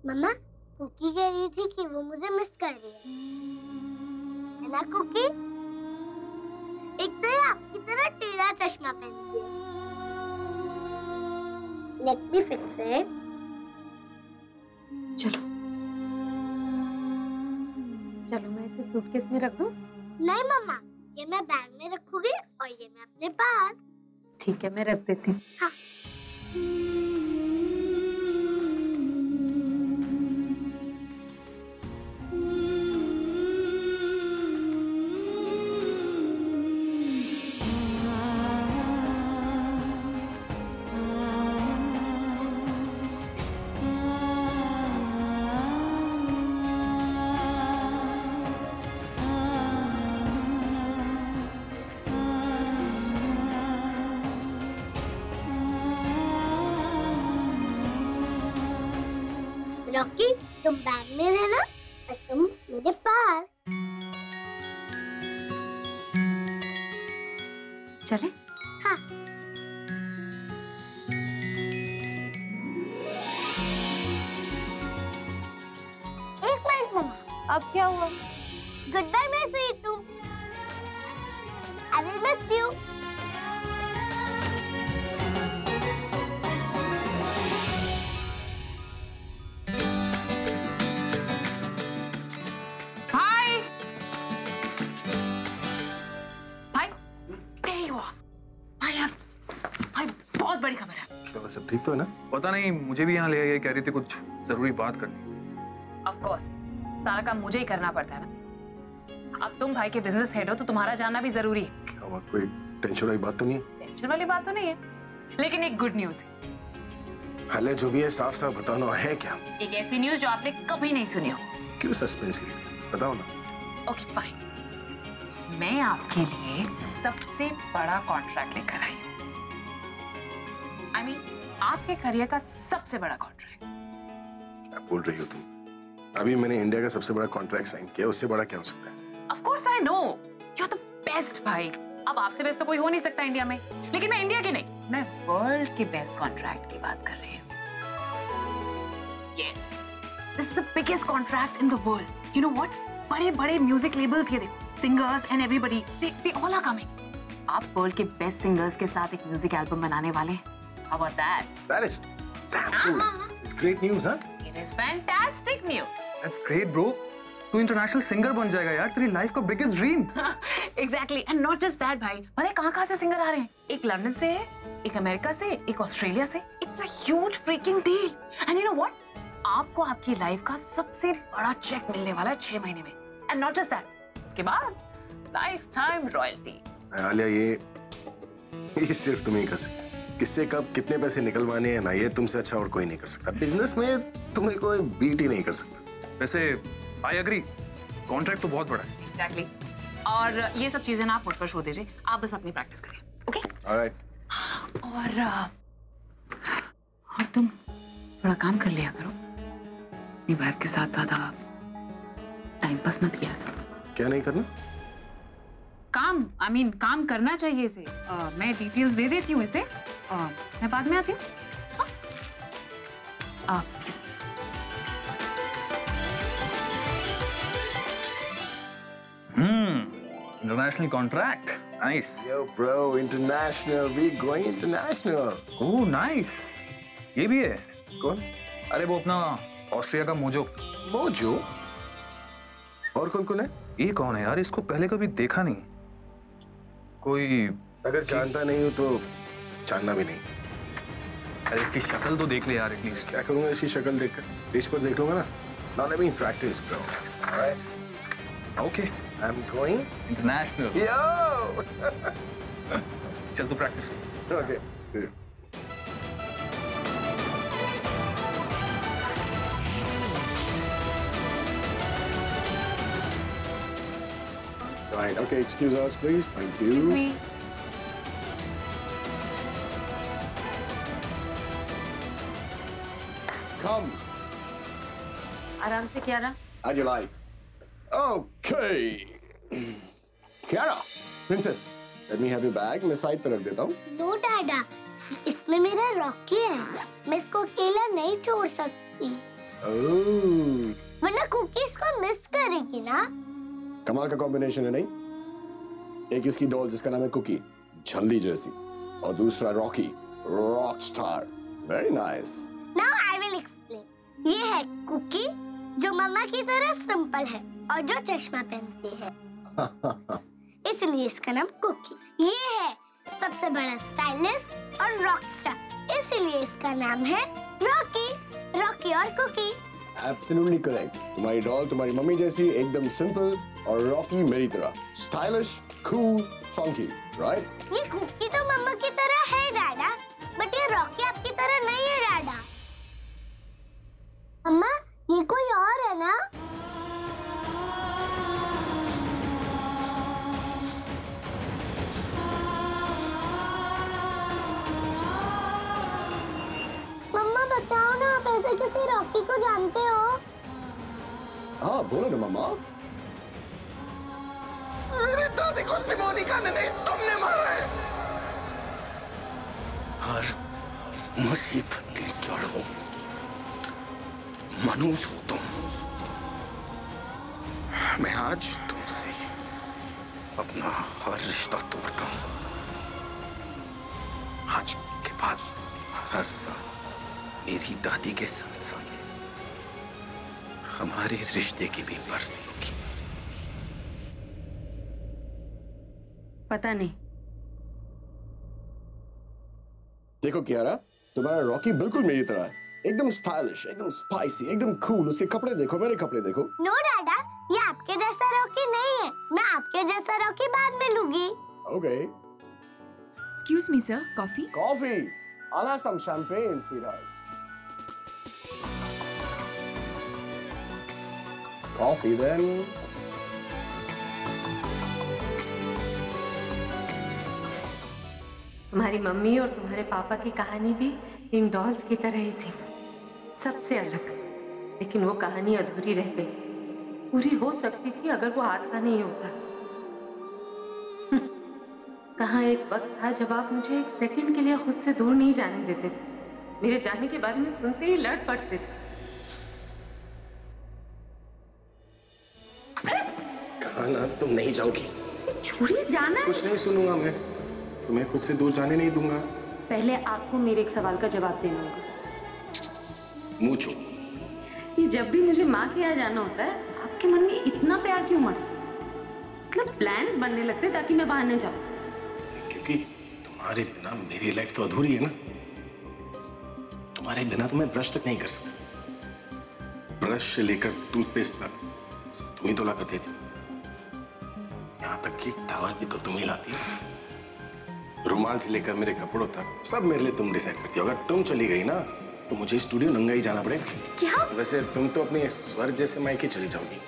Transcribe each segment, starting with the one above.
मम्मा, cookie कह रही थी कि वो मुझे मिस कर रही है ना कुकी? एक तो ये आपकी तरह टेढ़ा चश्मा पहनती है। Let me fix it. चलो चलो, मैं इसे सूटकेस में रख दूं? नहीं मम्मा, ये मैं बैग में रखूंगी और ये मैं अपने पास। ठीक है, मैं रख देती हूँ। हाँ। रॉकी, तुम बैग में रहना और तुम मेरे पास। चले? हाँ। एक मिनट मम्मा। अब क्या हुआ? Good bye my sweet too. I will miss you. बहुत बड़ी खबर है। क्या सब ठीक तो है ना? पता नहीं, मुझे भी यहाँ ले आई, कह रही थी कुछ जरूरी बात करनी। ऑफ कोर्स, सारा काम मुझे ही करना पड़ता है ना। अब तुम भाई के बिजनेस हेड हो तो तुम्हारा जाना भी जरूरी है। क्या हुआ, कोई टेंशन वाली बात तो नहीं है? टेंशन वाली बात तो नहीं है, लेकिन एक गुड न्यूज है। हाले जो भी है साफ साफ बताना है क्या? एक ऐसी न्यूज जो आपने कभी नहीं सुनी हो। क्यों सस्पेंस की? बताओ ना। ओके फाइन, मैं आपके लिए सबसे बड़ा कॉन्ट्रैक्ट लेकर आई हूँ। I mean, आपके करियर का सबसे बड़ा कॉन्ट्रैक्ट। क्या बोल रही हो तुम? अभी मैंने इंडिया का सबसे बड़ा कॉन्ट्रैक्ट साइन किया, उससे बड़ा क्या हो सकता है? Of course I know, you're the best भाई। अब आपसे बेस्ट तो कोई हो नहीं सकता इंडिया में, लेकिन मैं इंडिया के नहीं, मैं वर्ल्ड के बेस्ट कॉन्ट्रैक्ट की बात कर रही हूँ। Yes, this is the biggest contract in the world. You know what? बड़े-बड़े म्यूजिक लेबल्स ये देखो, singers and everybody, they all are coming. आप वर्ल्ड के बेस्ट सिंगर्स के साथ एक म्यूजिक एल्बम बनाने वाले हैं। How about that? That is damn cool. It's great news, huh? It is fantastic news. That's great, bro. तू इंटरनेशनल सिंगर बन जाएगा यार, तेरी लाइफ का biggest dream. Exactly, and not just that भाई, पता है कहाँ से सिंगर आ रहे हैं? एक लंदन से है, एक अमेरिका से, एक ऑस्ट्रेलिया से। It's a huge freaking deal. And you know what? आपको आपकी लाइफ का सबसे बड़ा चेक मिलने वाला है 6 महीने में। And not just that, उसके बाद लाइफ टाइम रॉयल्टी। आलिया, ये सिर्फ तुम ही कर सकते। किससे कब कितने पैसे निकलवाने हैं ना, ये तुमसे अच्छा और कोई नहीं कर सकता। बिजनेस में तुम्हें कोई बीट ही नहीं कर सकता। वैसे आई एग्री, कॉन्ट्रैक्ट तो बहुत बड़ा है। Exactly. और ये सब चीजें ना आप मुझ पर छोड़ दीजिए, आप बस अपनी प्रैक्टिस करिए, ओके? Alright. और तुम थोड़ा काम कर लिया करो, अपनी वाइफ के साथ ज्यादा टाइम पास मत किया करो। क्या नहीं करना? काम, I mean, काम करना चाहिए इसे। मैं डिटेल्स दे देती हूँ इसे, मैं बाद में आती हूँ। International contract, nice. Yo bro, international, we going international. Oh nice, ये भी है। कौन? अरे वो अपना ऑस्ट्रिया का मोजो। मोजो? और कौन कौन है? ये कौन है यार, इसको पहले कभी देखा नहीं। कोई अगर जानता नहीं हो तो जानना भी नहीं। अरे इसकी शक्ल तो देख ले यार एटलीस्ट। क्या करूंगा इसकी शक्ल देखकर? स्टेज पर देख लूंगा ना। Now let me practice, bro. All right. Okay, I'm going international. Yo. चल तू प्रैक्टिस कर। Okay. Right. Okay. Excuse us, please. Thank you. Excuse me. Come. आराम से Kiara. How do you like? Okay. Kiara, princess, let me have your bag. मैं side पर रख देता हूँ। नो डाडा, इसमें मेरा रॉकी है, मैं इसको अकेला नहीं छोड़ सकती। ओह, वरना कुकीज को मिस करेगी ना। कमाल का कॉम्बिनेशन है नहीं? एक इसकी डॉल जिसका नाम है कुकी, झल्ली जैसी, और दूसरा Rocky, rock star. Very nice. Now I will explain. ये है कुकी जो मम्मा की तरह सिंपल है और जो चश्मा पहनती है, इसलिए इसका नाम कुकी। ये है सबसे बड़ा स्टाइलिस्ट और रॉक स्टार, इसलिए इसका नाम है रॉकी। रॉकी और कुकी। Absolutely correct. तुम्हारी डॉल तुम्हारी मम्मी जैसी, एकदम सिंपल, और रॉकी मेरी तरह स्टाइलिश, कूल, फंकी, राइट? ये कुकी तो मम्मा की तरह है डैडा, बट ये रॉकी आपकी तरह नहीं है डैडा। अम्मा, ये कोई और है ना? मम्मा बताओ ना, आप ऐसे किसी रॉकी को जानते हो? हाँ बोलो ना मम्मा। मेरी दादी को सिमोनिका ने नहीं, तुमने मारा है। हर मुसीबत की जड़ हो मनुष्य हो तुम। मैं आज तुमसे अपना हर रिश्ता तोड़ता हूं। आज के बाद हर साल मेरी दादी के साथ साथ हमारे रिश्ते की भी बरसी होगी। पता नहीं। देखो कियारा, तुम्हारा रॉकी बिल्कुल मेरी तरह है, एकदम स्टाइलिश, एकदम स्पाइसी, एकदम कूल। उसके कपड़े देखो, मेरे कपड़े देखो। नो डैडा, ये आपके जैसा रॉकी नहीं है। मैं आपके जैसा रॉकी बाद में लूंगी। Okay. Excuse me, sir. Coffee? Coffee. I'll have some champagne, sweetheart. Coffee then. तुम्हारी मम्मी और तुम्हारे पापा की कहानी भी इन डॉल्स की तरह ही थी, सबसे अलग। लेकिन वो कहानी अधूरी रह गई। पूरी हो सकती थी अगर वो हादसा नहीं होता। कहाँ एक वक्त था जब आप मुझे एक सेकंड के लिए खुद से दूर नहीं जाने देते थे। मेरे जाने के बारे में सुनते ही लड़ पड़ते थे। कहा ना तुम नहीं जाओगी। छोड़िए, जाना है। कुछ नहीं सुनूंगा मैं, तुम्हें खुद से दूर जाने नहीं दूंगा। पहले आपको मेरे एक सवाल का जवाब देना होगा। मुंह छो। ये जब भी मुझे माँ के यहाँ जाना होता है, आपके मन में इतना प्यार क्यों मरता? मतलब प्लान्स बनने लगते ताकि मैं बाहर न जाऊँ। क्योंकि तुम्हारे बिना मेरी लाइफ तो अधूरी है ना। तुम्हारे बिना तो मैं ब्रश तक नहीं कर सकता। ब्रश से लेकर टूथपेस्ट तक तुम ही धुला कर देती। यहाँ तक कि टॉवल भी तो तुम ही लाती हो। रुमाल से लेकर मेरे कपड़ों तक सब मेरे लिए तुम डिसाइड करती हो। अगर तुम चली गई ना तो मुझे स्टूडियो नंगा ही जाना पड़ेगा। क्या? वैसे तुम तो अपने स्वर्ग जैसे मायके चली जाओगी।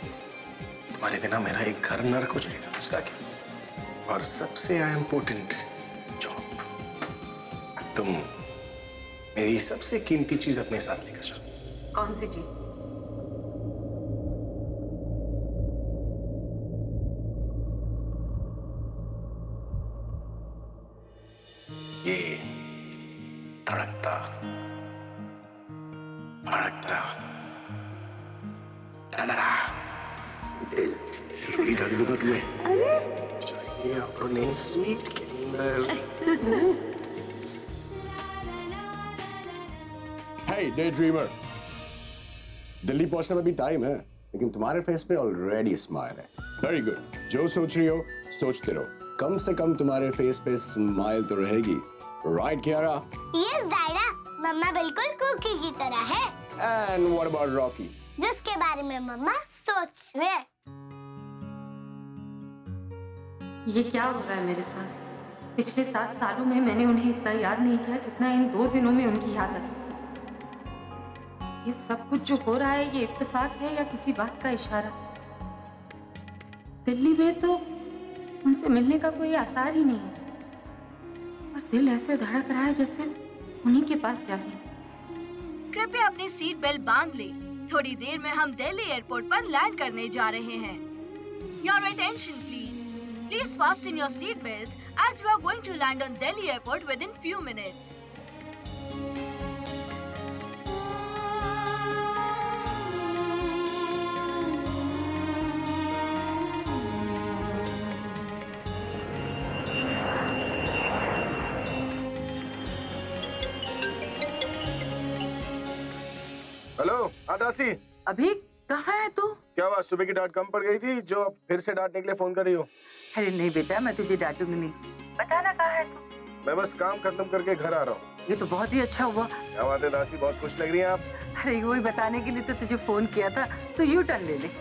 तुम्हारे बिना मेरा एक घर नरक हो जाएगा, उसका क्या? और सबसे इम्पोर्टेंट जॉब। तुम मेरी सबसे कीमती चीज अपने साथ लेकर जाओ। कौन सी चीज? ये धड़कता भड़कता दिल सिर्फ डाल दूंगा तुम्हें। चाहिए अपने स्वीट के अंदर। Hey, daydreamer. दिल्ली पहुंचने में भी टाइम है, लेकिन तुम्हारे फेस पे ऑलरेडी स्माइल है। Very good. जो सोच रही हो सोचते रहो, कम से कम तुम्हारे फेस पे स्माइल तो रहेगी। राइट कियारा? यस डैडा, मम्मा बिल्कुल कुकी की तरह है। And what about Rocky? जिसके बारे में मम्मा सोच रही है। ये क्या हो रहा है मेरे साथ? पिछले 7 सालों में मैंने उन्हें इतना याद नहीं किया जितना इन 2 दिनों में उनकी याद आई। ये सब कुछ जो हो रहा है, ये इत्तेफाक है या किसी बात का इशारा? दिल्ली में तो उनसे मिलने का कोई आसार ही नहीं है, और दिल ऐसे धड़क रहा है जैसे उन्हीं के पास जा रही है। कृपया अपनी सीट बेल्ट बांध लें। थोड़ी देर में हम दिल्ली एयरपोर्ट पर लैंड करने जा रहे हैं। Your attention please. Please fasten your seat belts as we are going to land on Delhi airport within few minutes. Hello आदासी, अभी कहाँ है तू? क्या हुआ? सुबह की डांट कम पड़ गई थी जो अब फिर से डांटने के लिए फोन कर रही हो? अरे नहीं बेटा, मैं तुझे डांटूंगी नहीं। बता ना कहाँ है तू? मैं बस काम खत्म करके घर आ रहा हूँ। ये तो बहुत ही अच्छा हुआ। क्या बात है दासी, बहुत खुश लग रही हैं आप। अरे वही बताने के लिए तो तुझे फोन किया था, तो यू टर्न ले ले।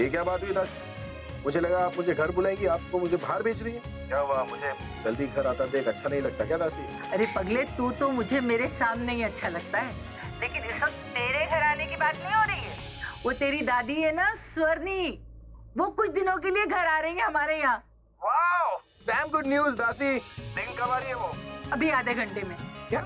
ये क्या बात हुई दासी? मुझे लगा आप मुझे घर बुलाएंगी, आपको मुझे बाहर भेज रही है। क्या हुआ? मुझे जल्दी घर आता देख अच्छा नहीं लगता क्या दासी? अरे पगले, तू तो मुझे मेरे सामने ही अच्छा लगता है, लेकिन इस वक्त तेरे घर आने की बात नहीं हो रही है। वो तेरी दादी है ना स्वर्णी, वो कुछ दिनों के लिए घर आ रही है हमारे यहाँ। वाओ, डैम गुड न्यूज़ दासी। लेकिन कब आ रही है वो? अभी आधे घंटे में। क्या?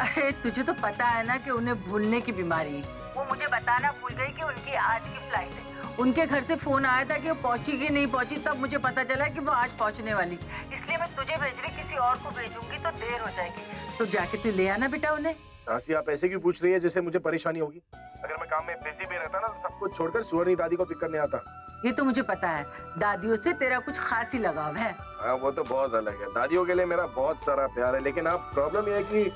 अरे तुझे तो पता है ना कि उन्हें भूलने की बीमारी है। वो मुझे बताना भूल गई कि उनकी आज की फ्लाइट है। उनके घर से फोन आया था कि वो पहुंची कि नहीं पहुंची, तब मुझे पता चला कि वो आज पहुंचने वाली। इसलिए मैं तुझे भेज रही, किसी और को भेजूंगी तो देर हो जाएगी। तो जाके तू ले आना बेटा उन्हें। दासी आप ऐसे क्यों पूछ रही है जैसे मुझे परेशानी होगी? अगर मैं काम में बिजी भी रहता ना तो सब कुछ छोड़कर सुवर्णी दादी को पिक करने आता। ये तो मुझे पता है, दादियों से तेरा कुछ खास ही लगाव है। हाँ वो तो बहुत अलग है, दादियों के लिए मेरा बहुत सारा प्यार है, लेकिन अब प्रॉब्लम ये है कि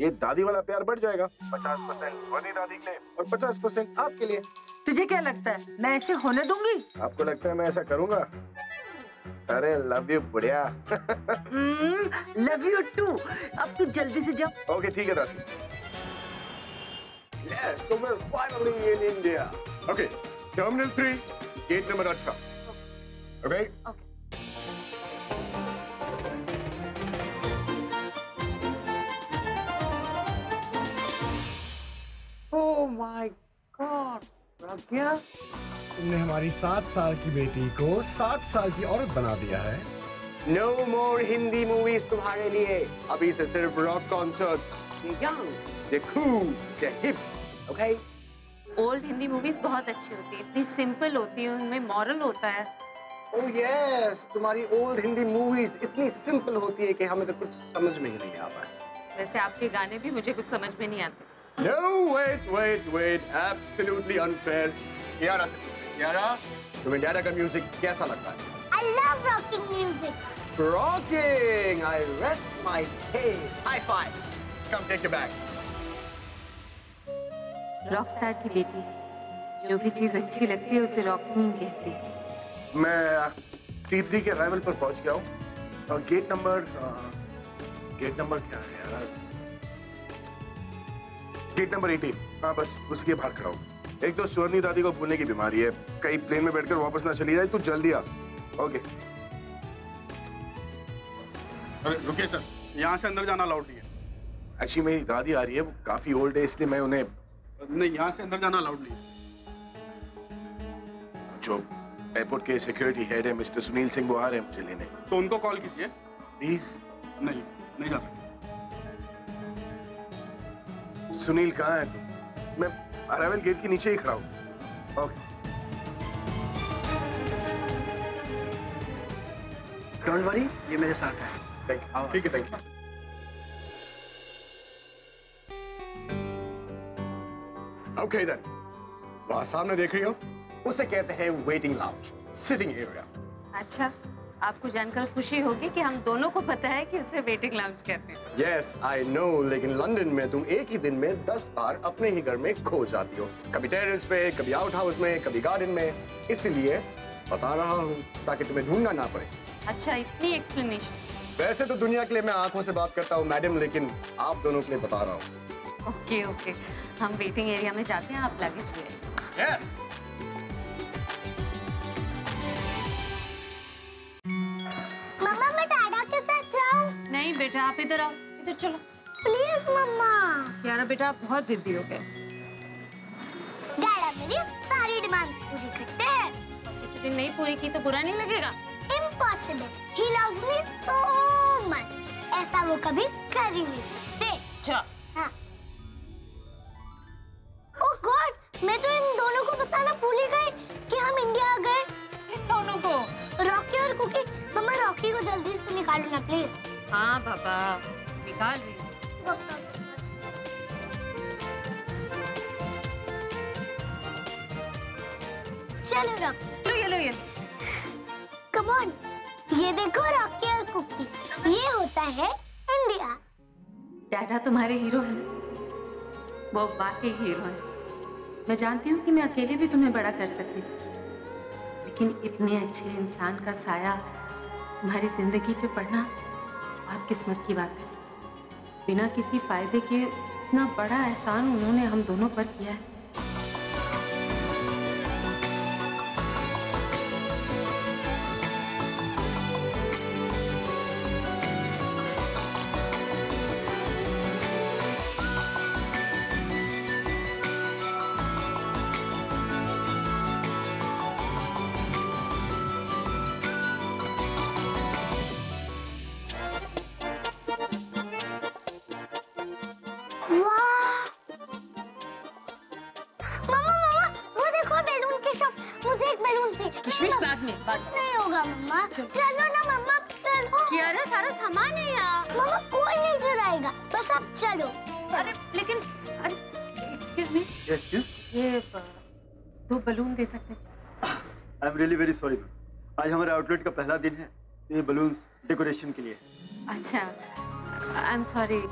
ये दादी वाला प्यार बढ़ जाएगा। 50% सुवर्णी दादी के लिए और 50% आपके लिए। तुझे क्या लगता है मैं ऐसे होने दूंगी? आपको लगता है मैं ऐसा करूंगा? अरे लव यू बुढ़िया। Love you too. अब तू जल्दी से जा। ओके ठीक है दासी। Yes, so we're finally in India. Okay, Terminal 3, gate number 18. Okay? Okay. Oh my God, प्रज्ञा, तुमने हमारी 7 साल की बेटी को 60 साल की औरत बना दिया है। No more हिंदी मूवीज तुम्हारे लिए। अभी से सिर्फ rock concerts. Young, they're cool, they're hip, okay? Old Hindi movies बहुत अच्छी होती है, इतनी सिंपल होती है, उनमें मॉरल होता है। Oh yes, तुम्हारी ओल्ड हिंदी मूवीज इतनी सिंपल होती है कि हमें तो कुछ समझ में ही नहीं आता है। वैसे आपके गाने भी मुझे कुछ समझ में नहीं आते। No, wait, absolutely unfair. यारा से पूछते, यारा, तुम्हें डैडा का म्यूजिक कैसा लगता है? I love rocking music. Rocking! I rest my case. High five. Come take your bag. Rock star की बेटी, जो भी चीज अच्छी लगती है उसे रॉकिंग कहती है। मैं T3 के अराइवल पर पहुंच गया हूँ और गेट नंबर क्या है यार? Gate number 18। हाँ बस उसके बाहर खड़ा हूँ। एक तो सुवर्णी दादी को भूलने की बीमारी है, कहीं प्लेन में बैठकर वापस ना चली जाए, तू जल्दी आ। ओके। अरे रुकिए सर, यहाँ से अंदर जाना अलाउड नहीं है। एक्चुअली मेरी दादी आ रही है, वो काफी ओल्ड है, इसलिए मैं उन्हें नहीं, यहाँ से अंदर जाना अलाउड नहीं है। जो एयरपोर्ट के सिक्योरिटी हेड है मिस्टर सुनील सिंह, वो आ रहे हैं मुझे लेने। तो उनको कॉल कीजिए। प्लीज। नहीं जा सकते। सुनील कहाँ है तू? मैं अराइवल गेट के नीचे ही खड़ा हूँ। ओके। डोंट वरी, ये मेरे साथ है। Thank you. ठीक है, थैंक यू। Okay then. वहाँ सामने देख रही हो? उसे कहते हैं वेटिंग लाउंज, सिटिंग एरिया। अच्छा, आपको जानकर खुशी होगी कि हम दोनों को पता है कि उसे वेटिंग लाउंज कहते हैं। Yes, I know, लेकिन लंदन में तुम एक ही दिन में 10 बार अपने ही घर में खो जाती हो। कभी टेरेस पे, कभी आउट हाउस में, कभी गार्डन में। इसलिए बता रहा हूँ ताकि तुम्हें ढूंढना ना पड़े। अच्छा, इतनी एक्सप्लेनेशन। वैसे तो दुनिया के लिए मैं आंखों से बात करता हूँ मैडम, लेकिन आप दोनों के लिए बता रहा हूँ। ओके ओके, हम वेटिंग एरिया में जाते हैं, आप लगेज ले आइए। Yes. मम्मा मैं डैडा के साथ जाऊं? नहीं बेटा, आप इधर आओ, इधर चलो। प्लीज मम्मा। यारा बेटा, आप बहुत जिद्दी हो गए। डैडा मेरी सारी डिमांड पूरी करते हैं। किसी दिन नहीं पूरी की तो बुरा नहीं लगेगा। Impossible. He loves me so much. ऐसा वो कभी कर ही नहीं सकते। अच्छा। हाँ। ओह गॉड, मैं तो इन दोनों को बताना भूल ही गई कि हम इंडिया आ गए। इन दोनों को? रॉकी और कुकी। मम्मा रॉकी को जल्दी से निकालो ना प्लीज। हाँ पापा, निकाल रही हूँ। चलो रॉकी। ये कम ऑन, ये देखो रॉकी और कुकी, ये होता है इंडिया। डैडा तुम्हारे हीरो है ना? वो वाकई हीरो है। मैं जानती हूँ कि मैं अकेले भी तुम्हें बड़ा कर सकती थी, लेकिन इतने अच्छे इंसान का साया तुम्हारी जिंदगी पे पड़ना बहुत किस्मत की बात है। बिना किसी फायदे के इतना बड़ा एहसान उन्होंने हम दोनों पर किया है। नहीं होगा मम्मा, चलो ना मम्मा, चलो। क्या ना सारा सामान है यहाँ। मम्मा कोई नहीं चलाएगा, बस आप चलो। अरे लेकिन अरे एक्सक्यूज मी, ये 2 बलून दे सकते हैं? I am really very sorry. आज हमारे आउटलेट का पहला दिन है, ये बलून्स डेकोरेशन के लिए। अच्छा, आई एम सॉरी।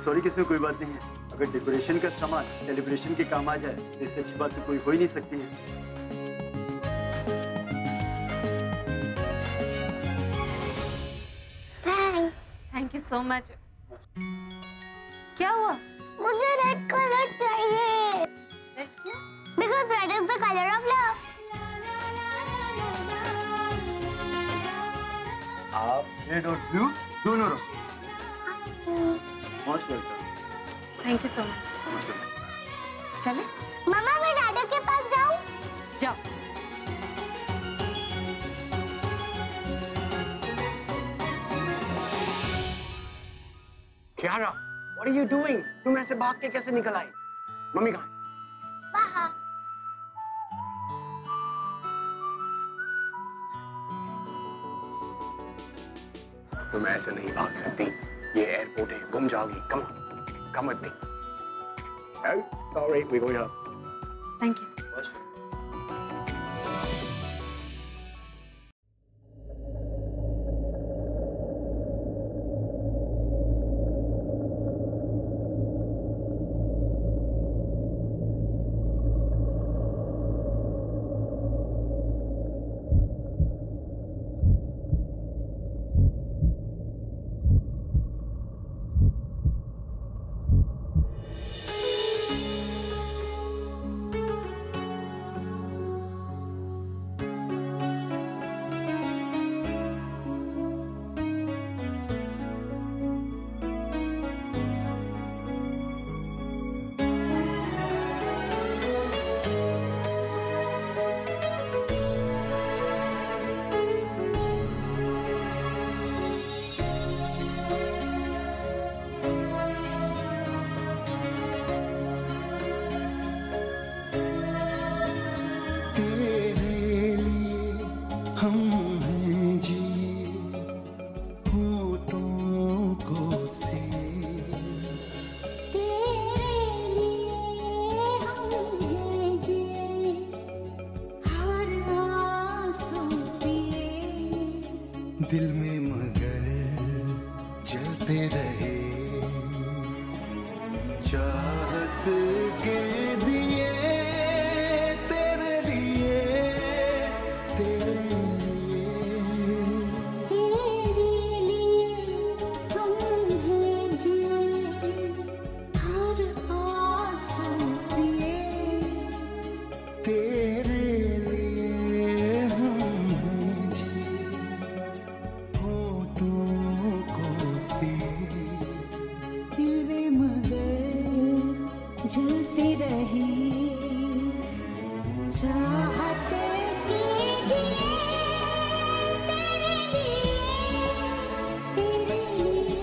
सॉरी किसमें कोई बात नहीं है। अगर डेकोरेशन का सामान सेलिब्रेशन के काम आ जाए तो इससे अच्छी बात तो कोई हो ही नहीं सकती है। Thank you so much. क्या हुआ? मुझे रेड कलर चाहिए। Because red is the color of love. आप रेड और ब्लू दोनों रखो। Most welcome. Thank you so much. चले? मम्मा मैं डैडी के पास जाऊं? जाओ। Kiara, what are you doing? तुम ऐसे भाग के कैसे निकल आई? मम्मी कहाँ? बाहर। तुम ऐसे नहीं भाग सकती। ये एयरपोर्ट है, गुम जाओगी। Come with me. Oh, sorry, we're going up. Thank you. दिल में मगर जलते रहे चाहत के दिए तेरे लिए हम हैं जिए हर आंसू पिए तेरे लिए हम हैं जिए होठों को से दिल में मगर जलती रही चाहते के दिए तेरे लिए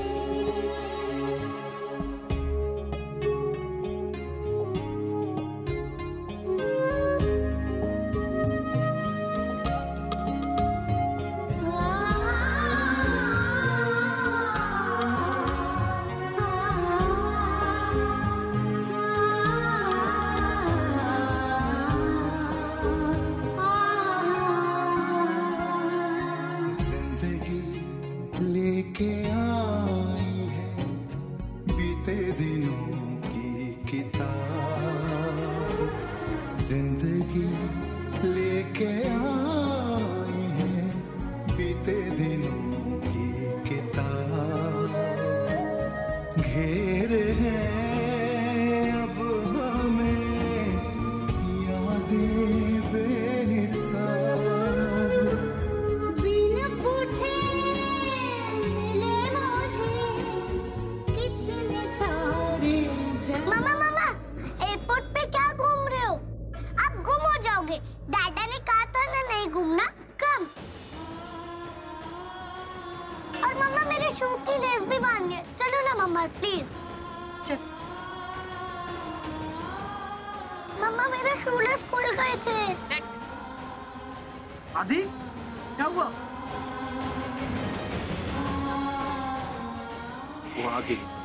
घेरे हैं अब हमें यादें बेहिसाब। बिन पूछे मिले मुझे कितने सारे मामा मामा एयरपोर्ट पे क्या घूम रहे हो? आप गुम हो जाओगे। डैडा ने कहा था ना नहीं घूमना। कम। और मम्मा मेरे शू की लेस भी बांध दिए। चलो ना मम्मा प्लीज। चल। मम्मा मेरे शू लेस खुल गए थे। आदि क्या हुआ? वो आ गई।